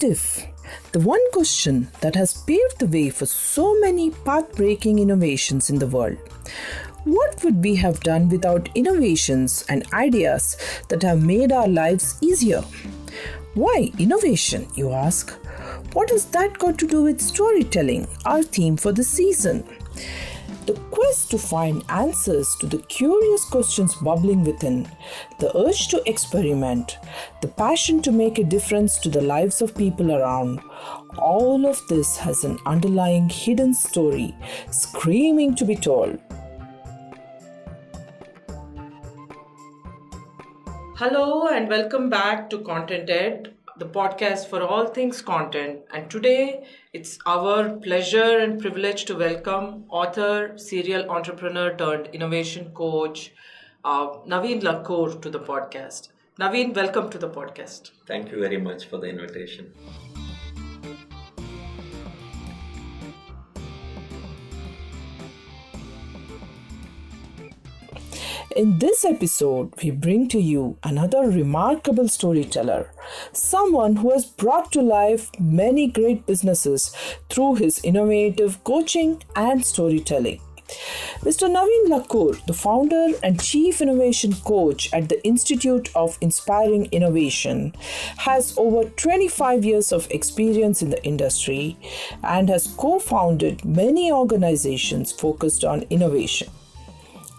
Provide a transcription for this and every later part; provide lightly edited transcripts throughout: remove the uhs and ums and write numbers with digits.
What if? The one question that has paved the way for so many path-breaking innovations in the world. What would we have done without innovations and ideas that have made our lives easier? Why innovation, you ask? What has that got to do with storytelling, our theme for the season? The quest to find answers to the curious questions bubbling within, the urge to experiment, the passion to make a difference to the lives of people around, all of this has an underlying hidden story screaming to be told. Hello and welcome back to Content Ed, the podcast for all things content. And today it's our pleasure and privilege to welcome author, serial entrepreneur turned innovation coach, Naveen Lakkur to the podcast. Naveen, welcome to the podcast. Thank you very much for the invitation. In this episode, we bring to you another remarkable storyteller, someone who has brought to life many great businesses through his innovative coaching and storytelling. Mr. Naveen Lakkur, the founder and chief innovation coach at the Institute of Inspiring Innovation, has over 25 years of experience in the industry and has co-founded many organizations focused on innovation.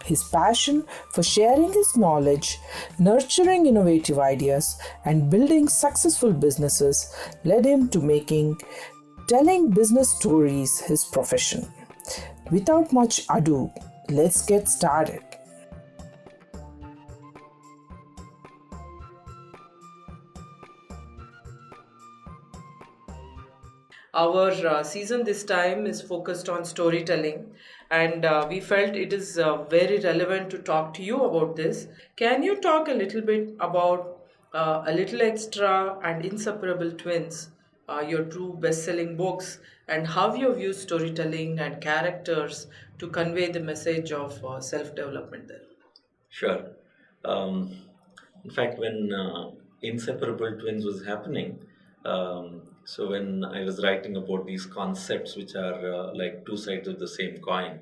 His passion for sharing his knowledge, nurturing innovative ideas, and building successful businesses led him to making telling business stories his profession. Without much ado, let's get started. Our season this time is focused on storytelling, and we felt it is very relevant to talk to you about this. Can you talk a little bit about A Little Extra and Inseparable Twins, your two best selling books, and how you've used storytelling and characters to convey the message of self development there? Sure. Um, in fact, when Inseparable Twins was happening, so when I was writing about these concepts, which are like two sides of the same coin,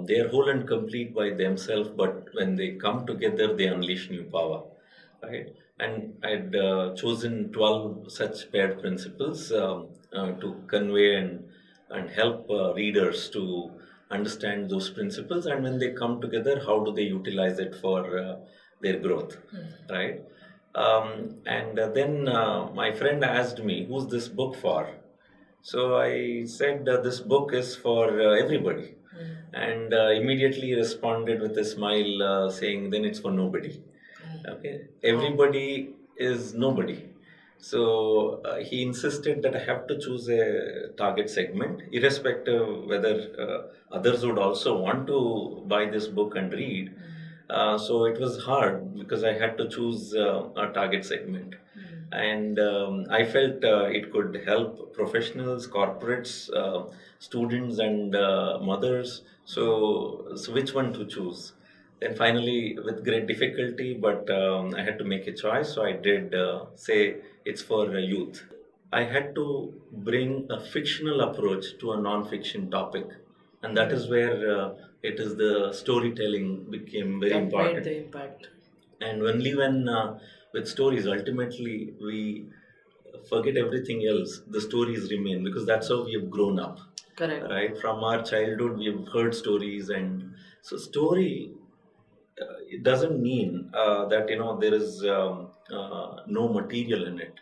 they are whole and complete by themselves, but when they come together, they unleash new power, right? And I'd chosen 12 such paired principles to convey and help readers to understand those principles, and when they come together, how do they utilize it for their growth, right? And then my friend asked me, "Who's this book for?" So I said, "This book is for everybody," and immediately responded with a smile, saying, "Then it's for nobody." Okay, everybody is nobody. So he insisted that I have to choose a target segment, irrespective whether others would also want to buy this book and read. So it was hard because I had to choose a target segment. And I felt it could help professionals, corporates, students, and mothers. So which one to choose? Then finally, with great difficulty, but I had to make a choice. So I did say it's for youth. I had to bring a fictional approach to a non-fiction topic, and that is where it is the storytelling became very That important. made the impact. And only when with stories, ultimately we forget everything else. The stories remain because that's how we have grown up, Correct. right? From our childhood, we've heard stories, and so story it doesn't mean that there is no material in it.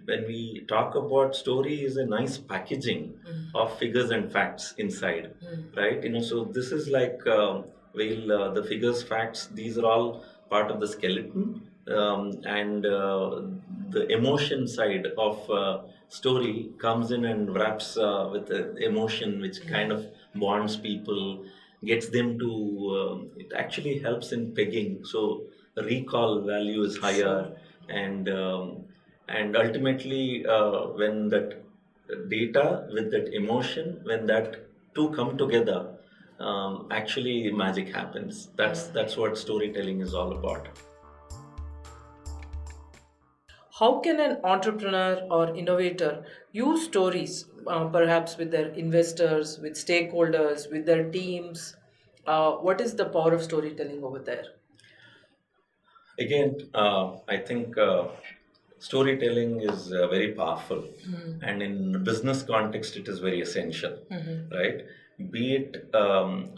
When we talk about story, is a nice packaging of figures and facts inside, right? So this is like the figures, facts, these are all part of the skeleton, and the emotion side of story comes in and wraps with the emotion, which kind of bonds people, gets them to it actually helps in pegging, so recall value is higher, and ultimately when that data with that emotion, when that two come together, actually magic happens. That's what storytelling is all about. How can an entrepreneur or innovator use stories, perhaps with their investors, with stakeholders, with their teams? What is the power of storytelling over there? Again, I think storytelling is very powerful, and in business context, it is very essential, right? Be it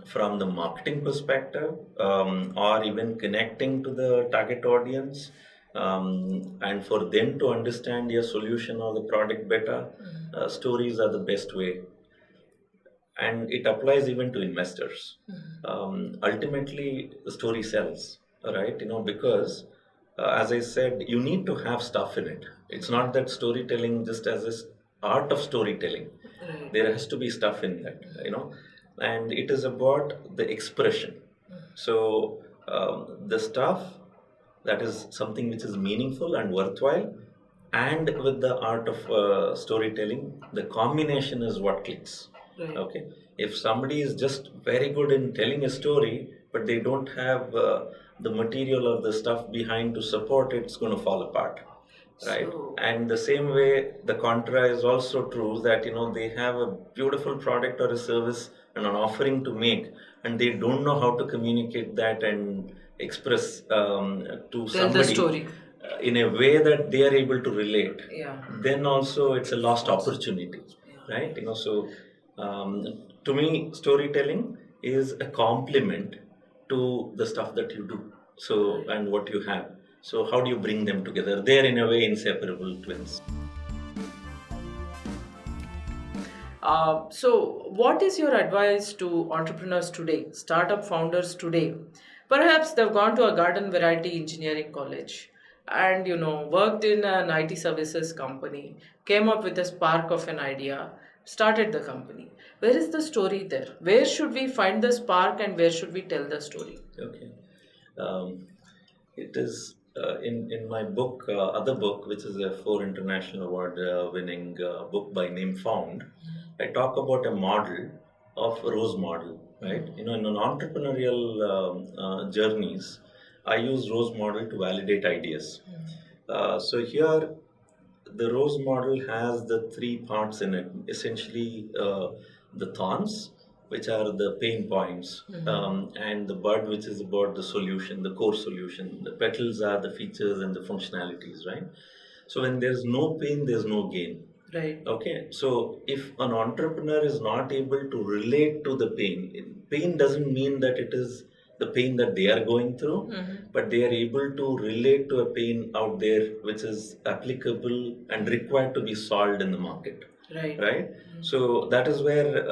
from the marketing perspective, or even connecting to the target audience, and for them to understand your solution or the product better, stories are the best way, and it applies even to investors. Ultimately, the story sells, right? Because as I said, you need to have stuff in it. It's not that storytelling just as this art of storytelling. Right. There has to be stuff in that, and it is about the expression. So the stuff that is something which is meaningful and worthwhile, and with the art of storytelling, the combination is what clicks. Right. Okay, if somebody is just very good in telling a story, but they don't have the material or the stuff behind to support it, it's going to fall apart, right? So, And the same way, the contra is also true, that they have a beautiful product or a service and an offering to make, and they don't know how to communicate that and express to tell the somebody story. in a way that they are able to relate. Yeah. Then also it's a lost opportunity, Yeah. right? So to me, storytelling is a complement to the stuff that you do, so, and what you have. So how do you bring them together? They're in a way inseparable twins. So, what is your advice to entrepreneurs today, startup founders today? Perhaps they've gone to a garden variety engineering college and worked in an IT services company, came up with a spark of an idea, started the company. Where is the story there? Where should we find the spark and where should we tell the story? Okay. Um, it is in my book, other book, which is a 4 international award winning book by name Found. I talk about a model of a rose model, right? In an entrepreneurial journeys, I use rose model to validate ideas. So here, the rose model has the three parts in it. Essentially, the thorns, which are the pain points, and the bud, which is about the solution, the core solution. The petals are the features and the functionalities, right? So when there's no pain, there's no gain. Right. Okay, so if an entrepreneur is not able to relate to the pain doesn't mean that it is the pain that they are going through, but they are able to relate to a pain out there which is applicable and required to be solved in the market. Right. Right? So that is where,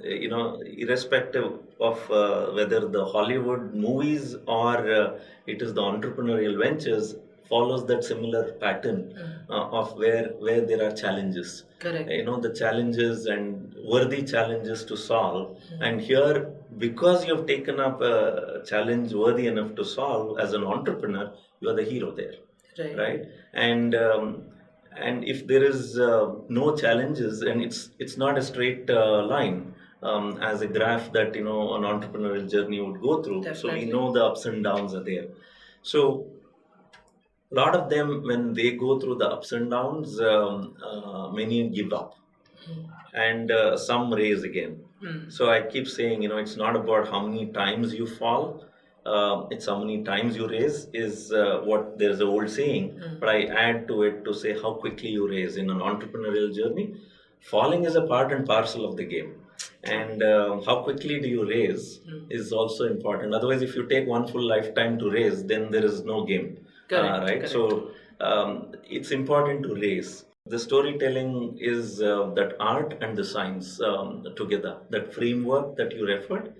irrespective of whether the Hollywood movies or it is the entrepreneurial ventures, follows that similar pattern of where there are challenges. Correct. The challenges and worthy challenges to solve. And here, because you have taken up a challenge worthy enough to solve as an entrepreneur, you are the hero there. Right? And if there is no challenges, and it's not a straight line, as a graph that an entrepreneurial journey would go through. So we Definitely. know the ups and downs are there. So a lot of them, when they go through the ups and downs, many give up, and some raise again. So I keep saying, it's not about how many times you fall, it's how many times you raise, is what there's an old saying, but I add to it to say how quickly you raise in an entrepreneurial journey. Falling is a part and parcel of the game, and how quickly do you raise is also important. Otherwise, if you take one full lifetime to raise, then there is no game. Correct, Right? correct. So it's important to raise. The storytelling is that art and the science together. That framework that you referred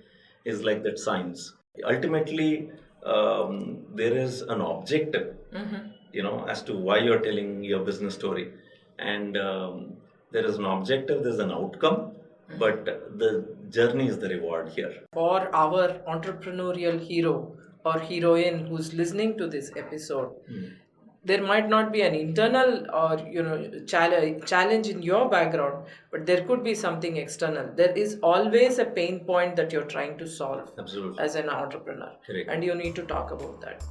is like that science. Ultimately, there is an objective, as to why you're telling your business story. And there is an objective, there's an outcome, but the journey is the reward here. For our entrepreneurial hero or heroine who's listening to this episode, there might not be an internal or challenge in your background, but there could be something external. There is always a pain point that you're trying to solve. Absolutely. As an entrepreneur. Correct. And you need to talk about that.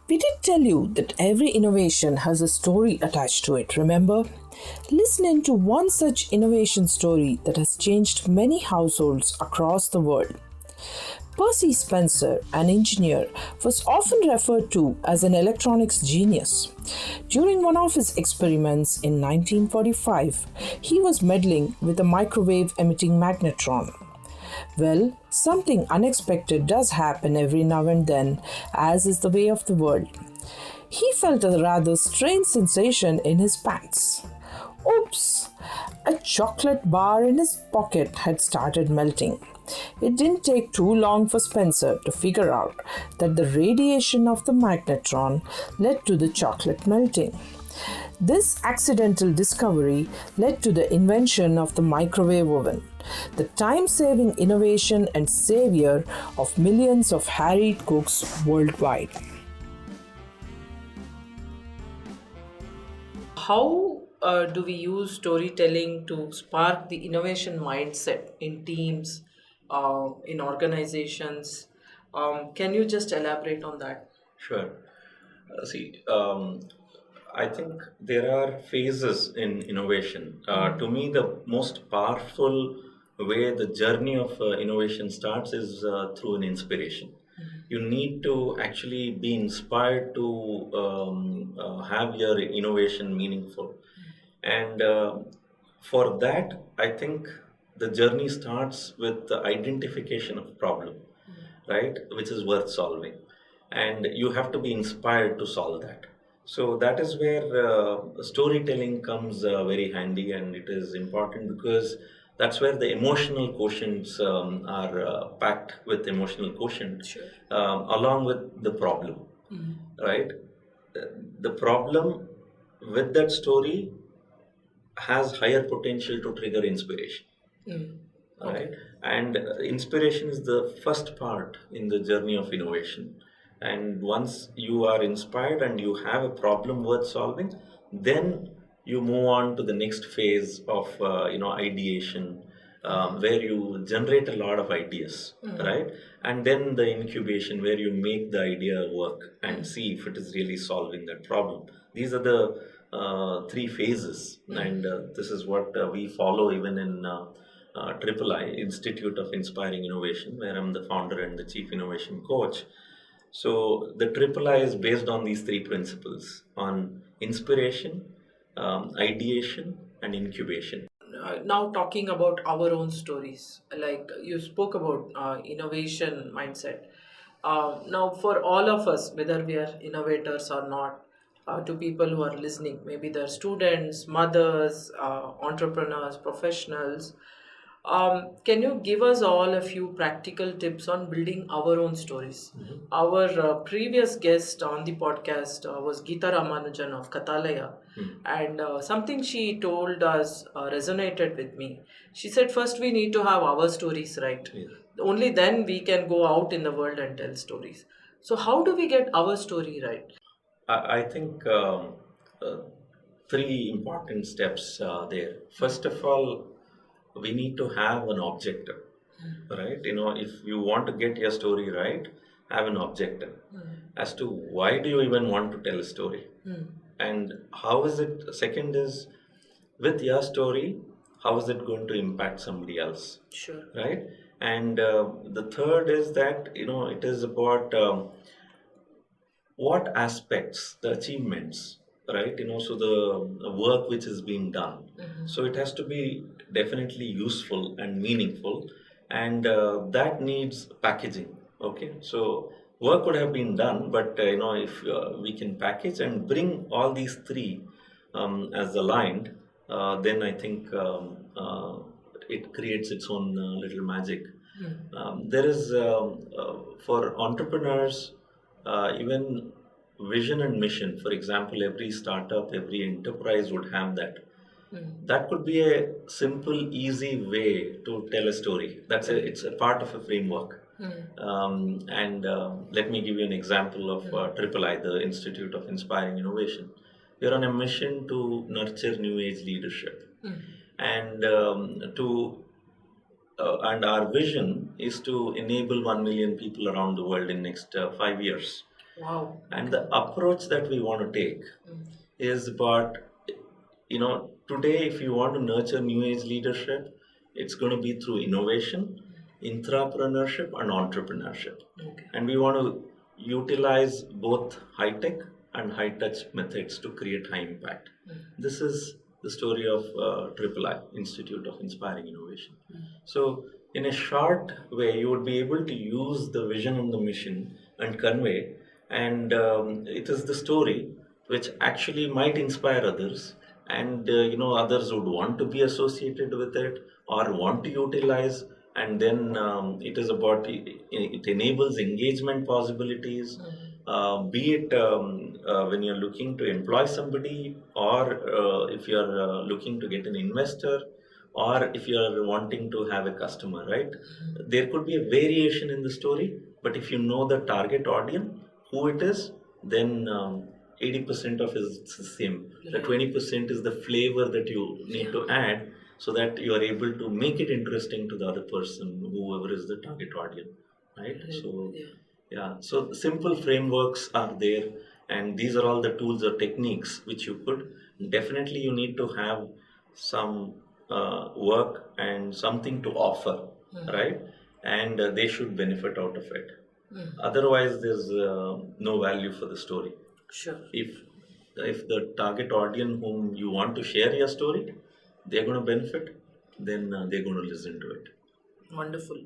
We did tell you that every innovation has a story attached to it, remember? Listen in to one such innovation story that has changed many households across the world. Percy Spencer, an engineer, was often referred to as an electronics genius. During one of his experiments in 1945, he was meddling with a microwave emitting magnetron. Well, something unexpected does happen every now and then, as is the way of the world. He felt a rather strange sensation in his pants. Oops! A chocolate bar in his pocket had started melting. It didn't take too long for Spencer to figure out that the radiation of the magnetron led to the chocolate melting. This accidental discovery led to the invention of the microwave oven, the time saving innovation and savior of millions of harried cooks worldwide. How do we use storytelling to spark the innovation mindset in teams, in organizations? Can you just elaborate on that? Sure. See, I think there are phases in innovation. To me, the most powerful way the journey of innovation starts is through an inspiration. You need to actually be inspired to have your innovation meaningful. And for that, I think the journey starts with the identification of problem, right, which is worth solving. And you have to be inspired to solve that. So that is where storytelling comes very handy, and it is important because that's where the emotional quotients are packed with emotional quotient, Sure. along with the problem, right? The problem with that story has higher potential to trigger inspiration. Okay. Right? And inspiration is the first part in the journey of innovation. And once you are inspired and you have a problem worth solving, then you move on to the next phase of ideation, where you generate a lot of ideas, right? And then the incubation, where you make the idea work and see if it is really solving that problem. These are the three phases, and this is what we follow even in Triple I, Institute of Inspiring Innovation, where I'm the founder and the chief innovation coach. So the Triple I is based on these three principles on inspiration, ideation, and incubation. Now talking about our own stories, like you spoke about innovation mindset. Now for all of us, whether we are innovators or not, to people who are listening, maybe they're students, mothers, entrepreneurs, professionals, can you give us all a few practical tips on building our own stories? Our previous guest on the podcast was Geeta Ramanujan of Kathalaya, and something she told us resonated with me. She said, first we need to have our stories right. Yes. Only then we can go out in the world and tell stories. So, how do we get our story right? I think uh, three important steps there. First of all, we need to have an objective, right? If you want to get your story right, have an objective as to why do you even want to tell a story, and how is it. Second is, with your story, how is it going to impact somebody else, Sure. right? And the third is that it is about what aspects, the achievements, right? So the work which is being done. So it has to be definitely useful and meaningful, and that needs packaging. Okay, so work would have been done, but if we can package and bring all these three as aligned, then I think it creates its own little magic. There is for entrepreneurs, even vision and mission. For example, every startup, every enterprise would have that. That could be a simple, easy way to tell a story. It's a part of a framework. And let me give you an example of Triple I, the Institute of Inspiring Innovation. We're on a mission to nurture new age leadership, and and our vision is to enable 1 million people around the world in next 5 years. Wow. And the approach that we want to take is about, today if you want to nurture new age leadership, it's going to be through innovation, intrapreneurship, and entrepreneurship. Okay. And we want to utilize both high tech and high touch methods to create high impact. This is the story of III Institute of Inspiring Innovation. So, in a short way, you would be able to use the vision and the mission and convey, and it is the story which actually might inspire others, and others would want to be associated with it or want to utilize, and then it is about it enables engagement possibilities, be it when you're looking to employ somebody, or if you're looking to get an investor, or if you're wanting to have a customer, right? There could be a variation in the story, but if you know the target audience, who it is, then 80% of it is the same. The 20% is the flavor that you need to add, so that you are able to make it interesting to the other person, whoever is the target audience, right? So, yeah, so simple frameworks are there, and these are all the tools or techniques which you could definitely, you need to have some work and something to offer, right? And they should benefit out of it. Otherwise, there's no value for the story. Sure. If the target audience whom you want to share your story, they're going to benefit, then they're going to listen to it. Wonderful.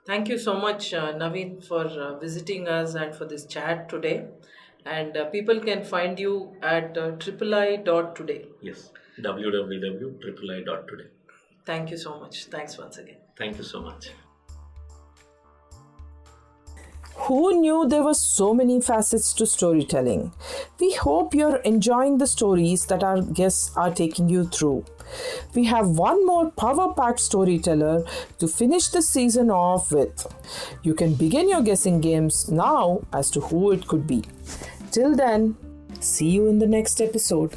Thank you so much, Naveen, for visiting us and for this chat today. And people can find you at III.today. Yes, www.III.today. Thank you so much. Thanks once again. Thank you so much. Who knew there were so many facets to storytelling? We hope you're enjoying the stories that our guests are taking you through. We have one more power packed storyteller to finish the season off with. You can begin your guessing games now as to who it could be. Till then, see you in the next episode.